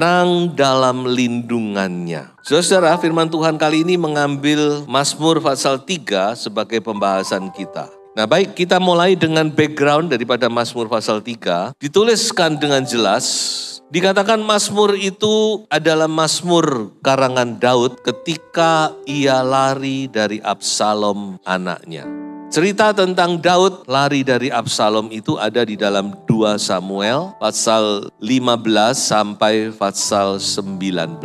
tenang dalam lindungannya. Saudara, firman Tuhan kali ini mengambil Mazmur pasal 3 sebagai pembahasan kita. Nah baik, kita mulai dengan background daripada Mazmur pasal 3. Dituliskan dengan jelas, dikatakan Mazmur itu adalah Mazmur karangan Daud ketika ia lari dari Absalom anaknya. Cerita tentang Daud lari dari Absalom itu ada di dalam 2 Samuel pasal 15 sampai pasal 19.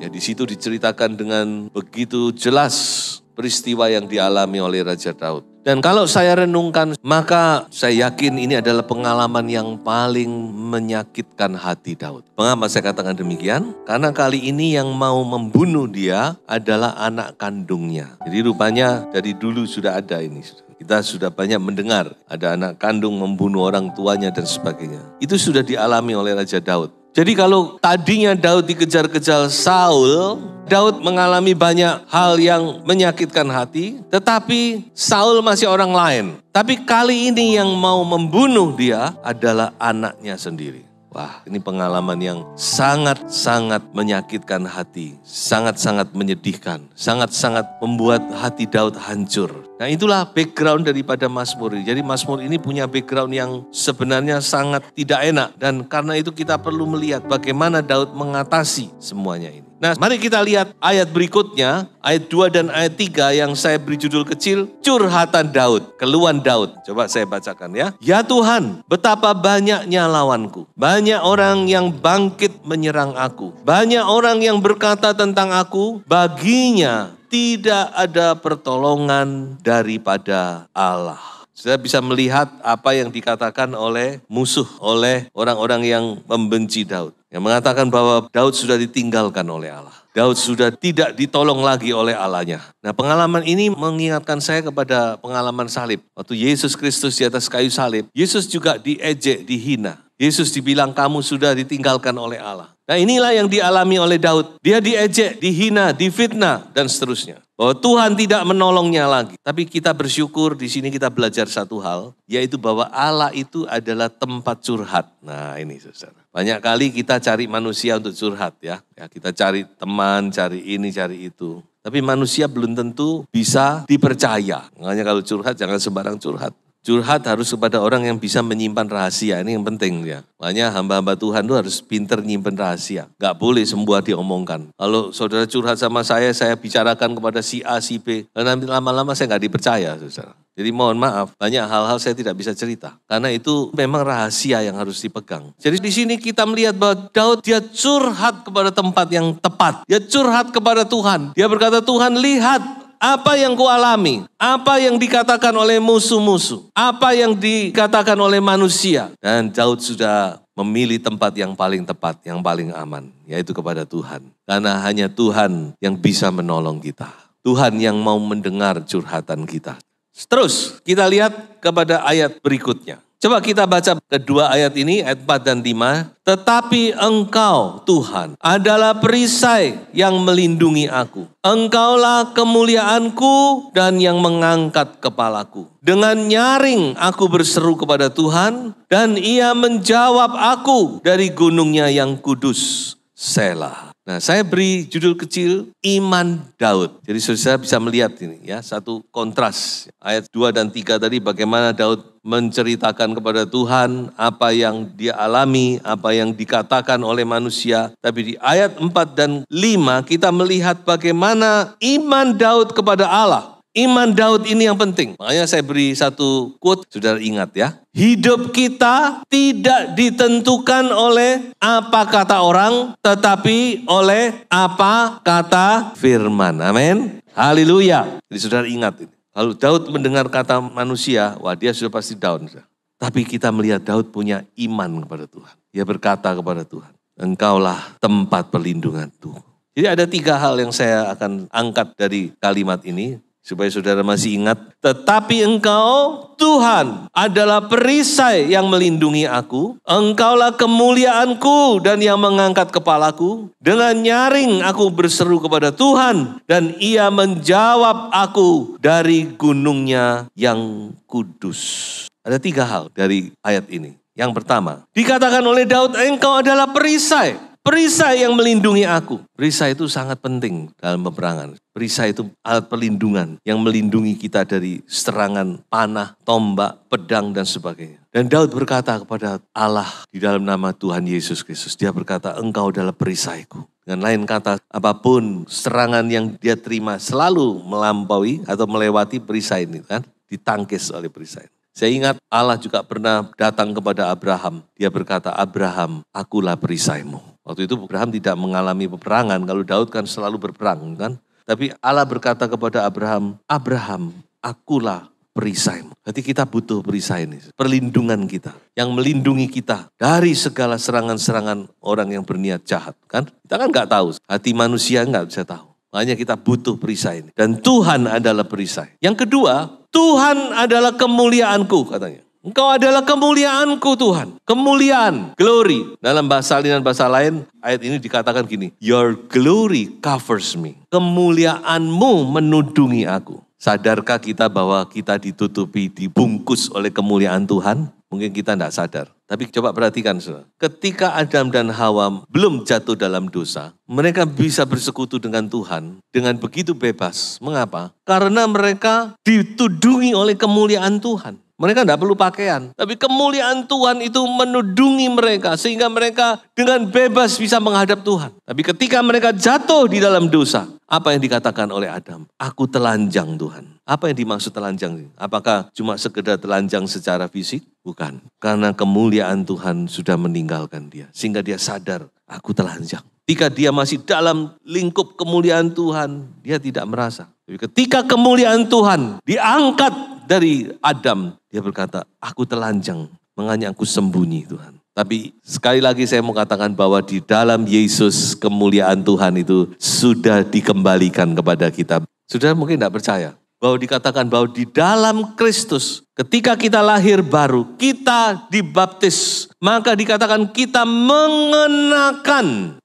Ya, di situ diceritakan dengan begitu jelas peristiwa yang dialami oleh Raja Daud. Dan kalau saya renungkan, maka saya yakin ini adalah pengalaman yang paling menyakitkan hati Daud. Mengapa saya katakan demikian? Karena kali ini yang mau membunuh dia adalah anak kandungnya. Jadi rupanya dari dulu sudah ada ini. Kita sudah banyak mendengar ada anak kandung membunuh orang tuanya dan sebagainya. Itu sudah dialami oleh Raja Daud. Jadi kalau tadinya Daud dikejar-kejar Saul, Daud mengalami banyak hal yang menyakitkan hati, tetapi Saul masih orang lain. Tapi kali ini yang mau membunuh dia adalah anaknya sendiri. Wah, ini pengalaman yang sangat-sangat menyakitkan hati, sangat-sangat menyedihkan, sangat-sangat membuat hati Daud hancur. Nah itulah background daripada Mazmur ini. Jadi Mazmur ini punya background yang sebenarnya sangat tidak enak. Dan karena itu kita perlu melihat bagaimana Daud mengatasi semuanya ini. Nah mari kita lihat ayat berikutnya, ayat 2 dan ayat 3 yang saya beri judul kecil, curhatan Daud, keluhan Daud. Coba saya bacakan ya. Ya Tuhan, betapa banyaknya lawanku. Banyak orang yang bangkit menyerang aku. Banyak orang yang berkata tentang aku, baginya tidak ada pertolongan daripada Allah. Saya bisa melihat apa yang dikatakan oleh musuh, oleh orang-orang yang membenci Daud. Yang mengatakan bahwa Daud sudah ditinggalkan oleh Allah. Daud sudah tidak ditolong lagi oleh Allahnya. Nah pengalaman ini mengingatkan saya kepada pengalaman salib. Waktu Yesus Kristus di atas kayu salib, Yesus juga diejek, dihina. Yesus dibilang kamu sudah ditinggalkan oleh Allah. Nah inilah yang dialami oleh Daud. Dia diejek, dihina, difitnah, dan seterusnya. Bahwa Tuhan tidak menolongnya lagi. Tapi kita bersyukur di sini kita belajar satu hal. Yaitu bahwa Allah itu adalah tempat curhat. Nah ini saudara. Banyak kali kita cari manusia untuk curhat ya. Kita cari teman, cari ini, cari itu. Tapi manusia belum tentu bisa dipercaya. Makanya kalau curhat jangan sembarang curhat. Curhat harus kepada orang yang bisa menyimpan rahasia, ini yang penting ya. Makanya hamba-hamba Tuhan itu harus pintar nyimpan rahasia. Gak boleh semua diomongkan. Kalau saudara curhat sama saya bicarakan kepada si A, si B. Dan nanti lama-lama saya gak dipercaya saudara. Jadi mohon maaf, banyak hal-hal saya tidak bisa cerita. Karena itu memang rahasia yang harus dipegang. Jadi di sini kita melihat bahwa Daud dia curhat kepada tempat yang tepat. Dia curhat kepada Tuhan. Dia berkata, Tuhan lihat apa yang kualami, apa yang dikatakan oleh musuh-musuh, apa yang dikatakan oleh manusia. Dan Daud sudah memilih tempat yang paling tepat, yang paling aman, yaitu kepada Tuhan. Karena hanya Tuhan yang bisa menolong kita. Tuhan yang mau mendengar curhatan kita. Terus kita lihat kepada ayat berikutnya. Coba kita baca kedua ayat ini, ayat 4 dan 5. Tetapi Engkau, Tuhan, adalah perisai yang melindungi aku. Engkaulah kemuliaanku dan yang mengangkat kepalaku. Dengan nyaring aku berseru kepada Tuhan, dan Ia menjawab aku dari gunungnya yang kudus. Selah. Nah, saya beri judul kecil, Iman Daud. Jadi saudara bisa melihat ini ya, satu kontras. Ayat 2 dan 3 tadi bagaimana Daud menceritakan kepada Tuhan apa yang dia alami, apa yang dikatakan oleh manusia. Tapi di ayat 4 dan 5 kita melihat bagaimana iman Daud kepada Allah. Iman Daud ini yang penting. Makanya saya beri satu quote, saudara ingat ya. Hidup kita tidak ditentukan oleh apa kata orang, tetapi oleh apa kata firman. Amin. Haleluya. Jadi saudara ingat ini. Kalau Daud mendengar kata manusia, wah dia sudah pasti down. Tapi kita melihat Daud punya iman kepada Tuhan. Dia berkata kepada Tuhan, Engkaulah tempat perlindungan Tuhan. Jadi ada 3 hal yang saya akan angkat dari kalimat ini. Supaya saudara masih ingat. Tetapi Engkau, Tuhan, adalah perisai yang melindungi aku. Engkaulah kemuliaanku dan yang mengangkat kepalaku. Dengan nyaring aku berseru kepada Tuhan. Dan Ia menjawab aku dari gunungnya yang kudus. Ada 3 hal dari ayat ini. Yang pertama, dikatakan oleh Daud, Engkau adalah perisai. perisai yang melindungi aku. Perisai itu sangat penting dalam peperangan. Perisai itu alat perlindungan yang melindungi kita dari serangan panah, tombak, pedang, dan sebagainya. Dan Daud berkata kepada Allah di dalam nama Tuhan Yesus Kristus. Dia berkata, Engkau adalah perisaiku. Dengan lain kata, apapun serangan yang dia terima selalu melampaui atau melewati perisai ini, kan? Ditangkis oleh perisai. Saya ingat Allah juga pernah datang kepada Abraham. Dia berkata, Abraham, akulah perisaimu. Waktu itu Abraham tidak mengalami peperangan. Kalau Daud kan selalu berperang, kan? Tapi Allah berkata kepada Abraham, Abraham, akulah perisaimu. Jadi kita butuh perisai ini, perlindungan kita, yang melindungi kita dari segala serangan-serangan orang yang berniat jahat. Kan? Kita kan nggak tahu, hati manusia nggak bisa tahu. Makanya kita butuh perisai ini. Dan Tuhan adalah perisai. Yang kedua, Tuhan adalah kemuliaanku katanya. Engkau adalah kemuliaanku Tuhan. Kemuliaan, glory. Dalam bahasa lain dan bahasa lain, ayat ini dikatakan gini. Your glory covers me. Kemuliaanmu menudungi aku. Sadarkah kita bahwa kita ditutupi, dibungkus oleh kemuliaan Tuhan? Mungkin kita tidak sadar. Tapi coba perhatikan, saudara. Ketika Adam dan Hawa belum jatuh dalam dosa, mereka bisa bersekutu dengan Tuhan dengan begitu bebas. Mengapa? Karena mereka ditudungi oleh kemuliaan Tuhan. Mereka tidak perlu pakaian. Tapi kemuliaan Tuhan itu menudungi mereka. Sehingga mereka dengan bebas bisa menghadap Tuhan. Tapi ketika mereka jatuh di dalam dosa. Apa yang dikatakan oleh Adam? Aku telanjang Tuhan. Apa yang dimaksud telanjang? Apakah cuma sekedar telanjang secara fisik? Bukan. Karena kemuliaan Tuhan sudah meninggalkan dia. Sehingga dia sadar, aku telanjang. Ketika dia masih dalam lingkup kemuliaan Tuhan, dia tidak merasa. Tapi ketika kemuliaan Tuhan diangkat dari Adam, dia berkata, aku telanjang, makanya aku sembunyi Tuhan. Tapi sekali lagi saya mau katakan bahwa di dalam Yesus kemuliaan Tuhan itu sudah dikembalikan kepada kita. Saudara mungkin tidak percaya bahwa dikatakan bahwa di dalam Kristus ketika kita lahir baru, kita dibaptis. Maka dikatakan kita mengenakan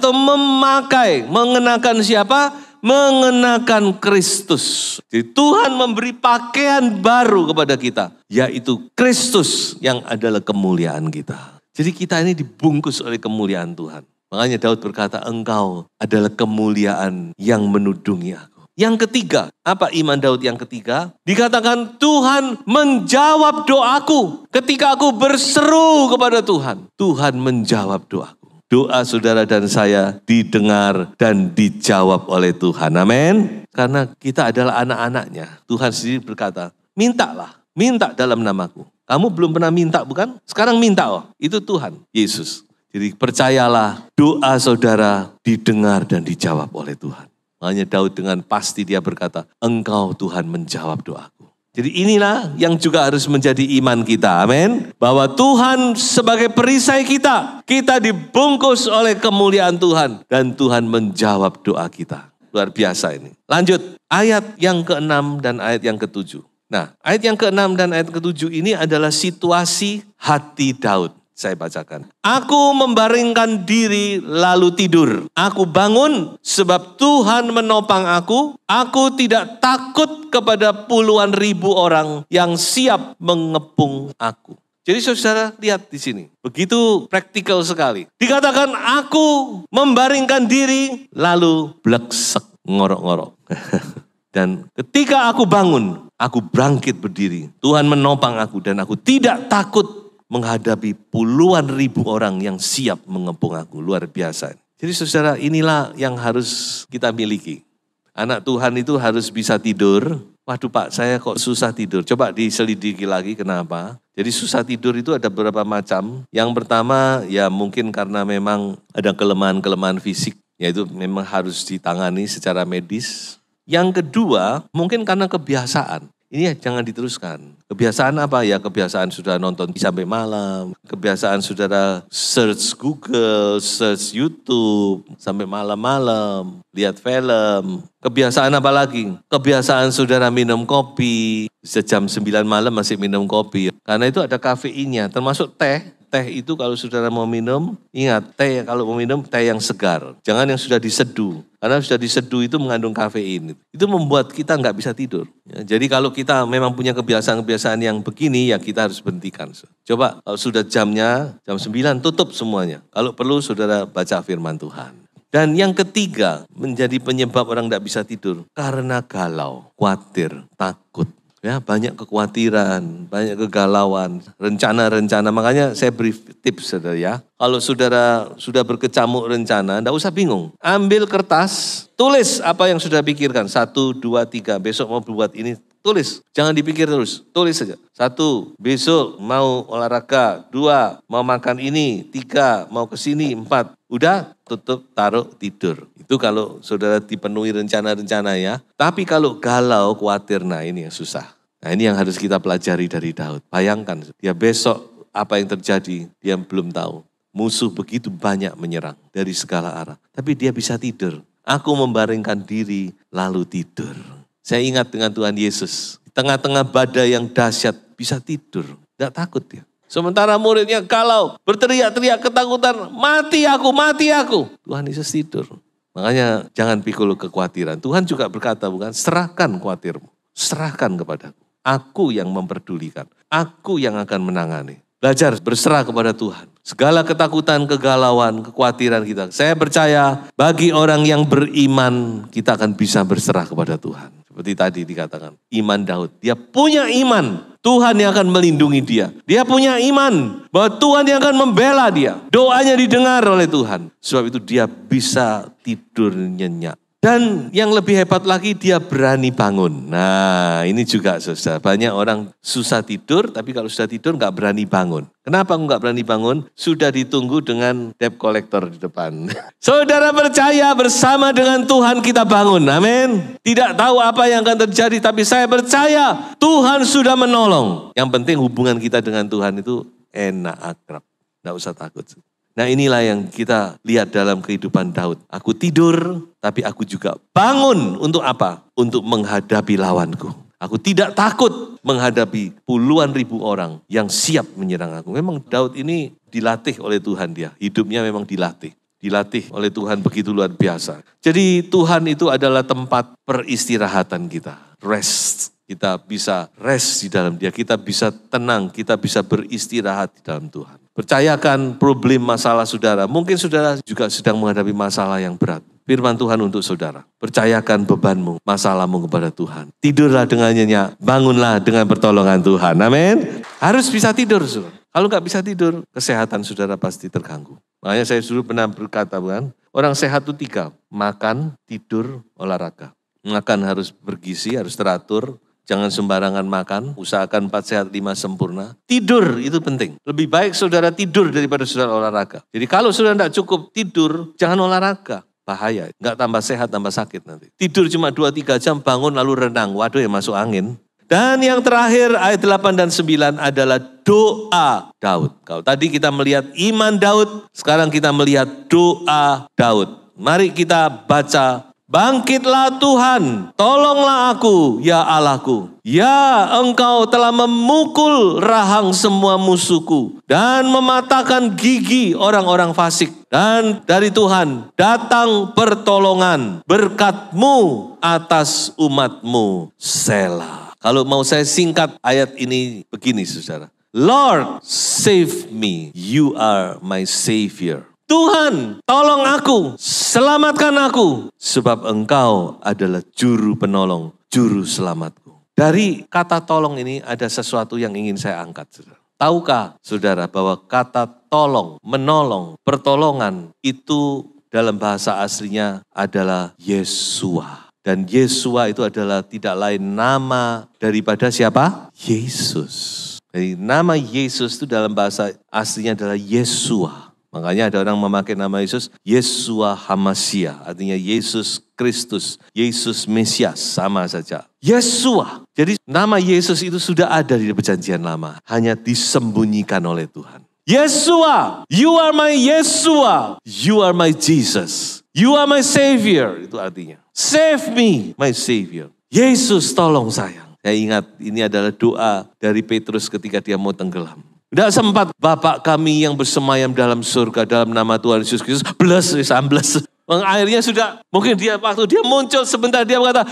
atau memakai. Mengenakan siapa? Mengenakan Kristus. Jadi Tuhan memberi pakaian baru kepada kita. Yaitu Kristus yang adalah kemuliaan kita. Jadi kita ini dibungkus oleh kemuliaan Tuhan. Makanya Daud berkata, engkau adalah kemuliaan yang menudungi aku. Yang ketiga, apa iman Daud yang ketiga? Dikatakan Tuhan menjawab doaku ketika aku berseru kepada Tuhan. Tuhan menjawab doaku. Doa saudara dan saya didengar dan dijawab oleh Tuhan. Amin. Karena kita adalah anak-anaknya. Tuhan sendiri berkata, mintalah, minta dalam namaku. Kamu belum pernah minta bukan? Sekarang minta itu Tuhan, Yesus. Jadi percayalah doa saudara didengar dan dijawab oleh Tuhan. Makanya Daud dengan pasti dia berkata, engkau Tuhan menjawab doaku. Jadi inilah yang juga harus menjadi iman kita, amin. Bahwa Tuhan sebagai perisai kita, kita dibungkus oleh kemuliaan Tuhan. Dan Tuhan menjawab doa kita. Luar biasa ini. Lanjut, ayat yang ke-6 dan ayat yang ke-7. Nah, ayat yang ke-6 dan ayat ke-7 ini adalah situasi hati Daud. Saya bacakan. Aku membaringkan diri lalu tidur. Aku bangun sebab Tuhan menopang aku. Aku tidak takut kepada puluhan ribu orang yang siap mengepung aku. Jadi saudara lihat di sini. Begitu praktikal sekali. Dikatakan aku membaringkan diri lalu bleksek ngorok-ngorok. Dan ketika aku bangun, aku bangkit berdiri. Tuhan menopang aku dan aku tidak takut menghadapi puluhan ribu orang yang siap mengepung aku. Luar biasa. Jadi saudara, inilah yang harus kita miliki. Anak Tuhan itu harus bisa tidur. Waduh Pak, saya kok susah tidur. Coba diselidiki lagi kenapa. Jadi susah tidur itu ada beberapa macam. Yang pertama ya mungkin karena memang ada kelemahan-kelemahan fisik. Yaitu memang harus ditangani secara medis. Yang kedua mungkin karena kebiasaan. Ini jangan diteruskan. Kebiasaan apa ya? Kebiasaan sudah nonton sampai malam. Kebiasaan saudara search Google, search YouTube sampai malam-malam. Lihat film. Kebiasaan apa lagi? Kebiasaan saudara minum kopi. Sejam 9 malam masih minum kopi. Karena itu ada kafeinnya. Termasuk teh. Teh itu kalau saudara mau minum, ingat teh kalau mau minum teh yang segar. Jangan yang sudah diseduh. Karena sudah diseduh itu mengandung kafein. Itu membuat kita nggak bisa tidur. Ya, jadi kalau kita memang punya kebiasaan-kebiasaan yang begini, ya kita harus berhentikan. Coba kalau sudah jamnya, jam 9 tutup semuanya. Kalau perlu saudara baca firman Tuhan. Dan yang ketiga menjadi penyebab orang tidak bisa tidur. Karena galau, khawatir, takut. Ya, banyak kekhawatiran, banyak kegalauan, rencana-rencana. Makanya saya beri tips saudara ya. Kalau saudara sudah berkecamuk rencana, tidak usah bingung. Ambil kertas, tulis apa yang sudah pikirkan. 1, 2, 3, besok mau buat ini, tulis. Jangan dipikir terus, tulis saja. 1, besok mau olahraga. 2, mau makan ini. 3, mau ke sini. 4, udah tutup, taruh, tidur. Itu kalau saudara dipenuhi rencana-rencana ya. Tapi kalau galau, khawatir, nah ini yang susah. Nah ini yang harus kita pelajari dari Daud. Bayangkan dia besok apa yang terjadi, dia belum tahu. Musuh begitu banyak menyerang dari segala arah. Tapi dia bisa tidur. Aku membaringkan diri lalu tidur. Saya ingat dengan Tuhan Yesus. Di tengah-tengah badai yang dahsyat bisa tidur. Tidak takut dia. Sementara muridnya galau, berteriak-teriak ketakutan. Mati aku, mati aku. Tuhan Yesus tidur. Makanya jangan pikul kekhawatiran. Tuhan juga berkata bukan, serahkan khawatirmu. Serahkan kepadaku. Aku yang memperdulikan. Aku yang akan menangani. Belajar berserah kepada Tuhan. Segala ketakutan, kegalauan, kekhawatiran kita. Saya percaya bagi orang yang beriman, kita akan bisa berserah kepada Tuhan. Seperti tadi dikatakan, iman Daud. Dia punya iman, Tuhan yang akan melindungi dia. Dia punya iman bahwa Tuhan yang akan membela dia. Doanya didengar oleh Tuhan. Sebab itu dia bisa tidur nyenyak. Dan yang lebih hebat lagi dia berani bangun. Nah ini juga saudara, banyak orang susah tidur tapi kalau sudah tidur gak berani bangun. Kenapa gak berani bangun? Sudah ditunggu dengan debt collector di depan. Saudara percaya bersama dengan Tuhan kita bangun, amin. Tidak tahu apa yang akan terjadi tapi saya percaya Tuhan sudah menolong. Yang penting hubungan kita dengan Tuhan itu enak, akrab, gak usah takut. Nah inilah yang kita lihat dalam kehidupan Daud. Aku tidur, tapi aku juga bangun untuk apa? Untuk menghadapi lawanku. Aku tidak takut menghadapi puluhan ribu orang yang siap menyerang aku. Memang Daud ini dilatih oleh Tuhan dia. Hidupnya memang dilatih. Dilatih oleh Tuhan begitu luar biasa. Jadi Tuhan itu adalah tempat peristirahatan kita. Rest. Kita bisa rest di dalam dia. Kita bisa tenang. Kita bisa beristirahat di dalam Tuhan. Percayakan problem masalah saudara. Mungkin saudara juga sedang menghadapi masalah yang berat. Firman Tuhan untuk saudara. Percayakan bebanmu, masalahmu kepada Tuhan. Tidurlah dengan nyenyak, bangunlah dengan pertolongan Tuhan. Amin. Harus bisa tidur, saudara. Kalau nggak bisa tidur, kesehatan saudara pasti terganggu. Makanya saya dulu pernah berkata, bukan? Orang sehat itu 3, makan, tidur, olahraga. Makan harus bergizi, harus teratur. Jangan sembarangan makan, usahakan 4 sehat 5 sempurna. Tidur itu penting. Lebih baik saudara tidur daripada saudara olahraga. Jadi kalau saudara tidak cukup tidur, jangan olahraga. Bahaya, nggak tambah sehat, tambah sakit nanti. Tidur cuma 2-3 jam, bangun lalu renang. Waduh ya masuk angin. Dan yang terakhir ayat 8 dan 9 adalah doa Daud. Kalau tadi kita melihat iman Daud, sekarang kita melihat doa Daud. Mari kita baca. Bangkitlah Tuhan, tolonglah aku, ya Allahku. Ya Engkau telah memukul rahang semua musuhku dan mematahkan gigi orang-orang fasik. Dan dari Tuhan datang pertolongan, berkat-Mu atas umat-Mu. Selah. Kalau mau saya singkat ayat ini begini saudara. Lord, save me, you are my savior. Tuhan, tolong aku, selamatkan aku. Sebab Engkau adalah juru penolong, juru selamatku. Dari kata tolong ini ada sesuatu yang ingin saya angkat. Saudara. Tahukah saudara bahwa kata tolong, menolong, pertolongan itu dalam bahasa aslinya adalah Yesua. Dan Yesua itu adalah tidak lain nama daripada siapa? Yesus. Jadi nama Yesus itu dalam bahasa aslinya adalah Yesua. Makanya ada orang memakai nama Yesus, Yesua Hamasia, artinya Yesus Kristus, Yesus Mesias, sama saja. Yesua, jadi nama Yesus itu sudah ada di perjanjian lama, hanya disembunyikan oleh Tuhan. Yesua, you are my Yesua, you are my Jesus, you are my Savior, itu artinya. Save me, my Savior. Yesus tolong saya. Saya ingat ini adalah doa dari Petrus ketika dia mau tenggelam. Tidak sempat Bapak kami yang bersemayam dalam surga dalam nama Tuhan Yesus Kristus, bless, ambles. Airnya sudah, mungkin waktu dia muncul sebentar dia berkata,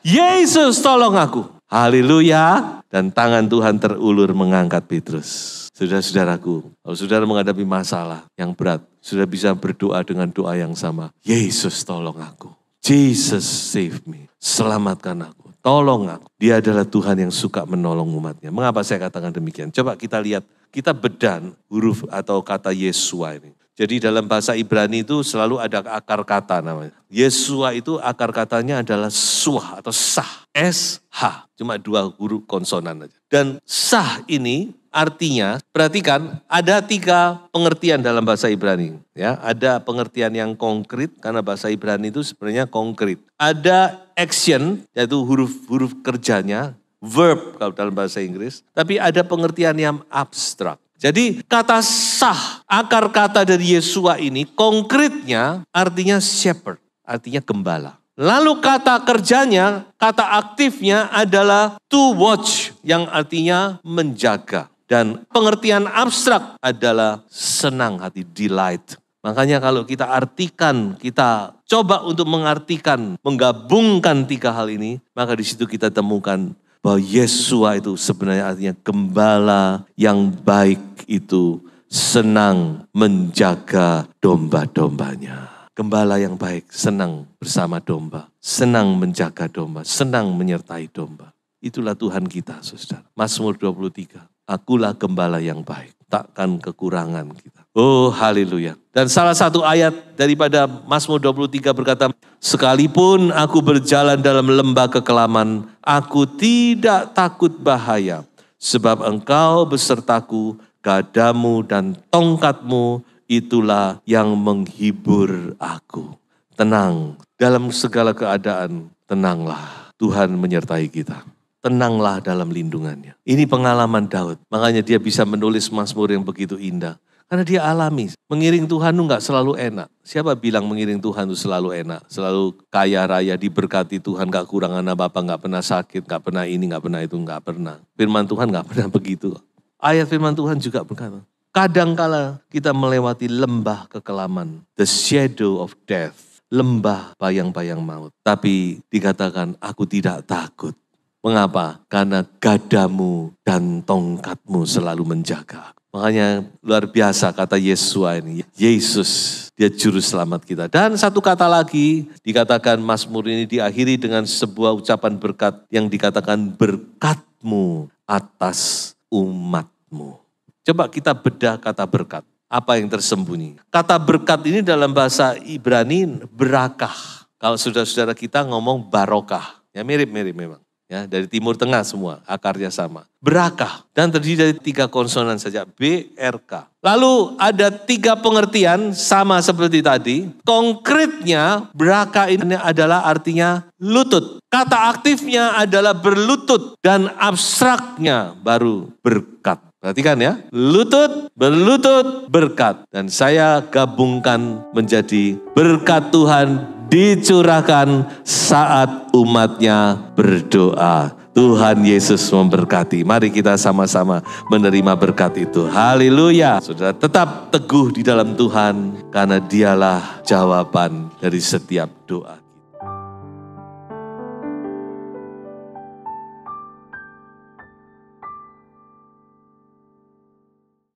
Yesus tolong aku. Haleluya. Dan tangan Tuhan terulur mengangkat Petrus. Saudara-saudaraku, kalau saudara menghadapi masalah yang berat, sudah bisa berdoa dengan doa yang sama. Yesus tolong aku. Jesus save me. Selamatkan aku. Tolong aku. Dia adalah Tuhan yang suka menolong umatnya. Mengapa saya katakan demikian? Coba kita lihat, kita bedah huruf atau kata Yesua ini. Jadi dalam bahasa Ibrani itu selalu ada akar kata namanya. Yesua itu akar katanya adalah suah atau sah. S-H. Cuma 2 huruf konsonan aja. Dan sah ini artinya, perhatikan, ada 3 pengertian dalam bahasa Ibrani. Ya, ada pengertian yang konkret, karena bahasa Ibrani itu sebenarnya konkret. Ada action, yaitu huruf-huruf kerjanya, verb kalau dalam bahasa Inggris. Tapi ada pengertian yang abstrak. Jadi kata sah, akar kata dari Yesua ini, konkretnya artinya shepherd, artinya gembala. Lalu kata kerjanya, kata aktifnya adalah to watch, yang artinya menjaga. Dan pengertian abstrak adalah senang hati, delight. Makanya kalau kita artikan, kita coba untuk mengartikan, menggabungkan 3 hal ini, maka di situ kita temukan bahwa Yesua itu sebenarnya artinya gembala yang baik itu senang menjaga domba-dombanya. Gembala yang baik senang bersama domba, senang menjaga domba, senang menyertai domba. Itulah Tuhan kita, saudara. Mazmur 23, akulah gembala yang baik, takkan kekurangan kita. Oh haleluya. Dan salah satu ayat daripada Mazmur 23 berkata, sekalipun aku berjalan dalam lembah kekelaman, aku tidak takut bahaya. Sebab engkau besertaku, gadamu dan tongkatmu, itulah yang menghibur aku. Tenang, dalam segala keadaan, tenanglah. Tuhan menyertai kita. Tenanglah dalam lindungannya. Ini pengalaman Daud. Makanya dia bisa menulis Mazmur yang begitu indah. Karena dia alami. Mengiring Tuhan itu gak selalu enak. Siapa bilang mengiring Tuhan itu selalu enak? Selalu kaya raya, diberkati Tuhan, gak kurangan apa-apa, gak pernah sakit, gak pernah ini, gak pernah itu, gak pernah. Firman Tuhan gak pernah begitu. Ayat firman Tuhan juga berkata, kadangkala kita melewati lembah kekelaman, the shadow of death, lembah bayang-bayang maut. Tapi dikatakan, aku tidak takut. Mengapa? Karena gadamu dan tongkatmu selalu menjaga. Makanya luar biasa kata Yesua ini. Yesus, dia juru selamat kita. Dan satu kata lagi, dikatakan Mazmur ini diakhiri dengan sebuah ucapan berkat yang dikatakan berkatmu atas umatmu. Coba kita bedah kata berkat. Apa yang tersembunyi? Kata berkat ini dalam bahasa Ibrani berakah. Kalau saudara-saudara kita ngomong barokah. Ya mirip-mirip memang. Ya, dari Timur Tengah semua, akarnya sama. Berakah, dan terdiri dari 3 konsonan saja, B, R, K. Lalu ada 3 pengertian, sama seperti tadi. Konkretnya, berakah ini adalah artinya lutut. Kata aktifnya adalah berlutut, dan abstraknya baru berkat. Perhatikan ya, lutut, berlutut, berkat. Dan saya gabungkan menjadi berkat Tuhan dicurahkan saat umatnya berdoa. Tuhan Yesus memberkati. Mari kita sama-sama menerima berkat itu. Haleluya. Saudara tetap teguh di dalam Tuhan, karena dialah jawaban dari setiap doa.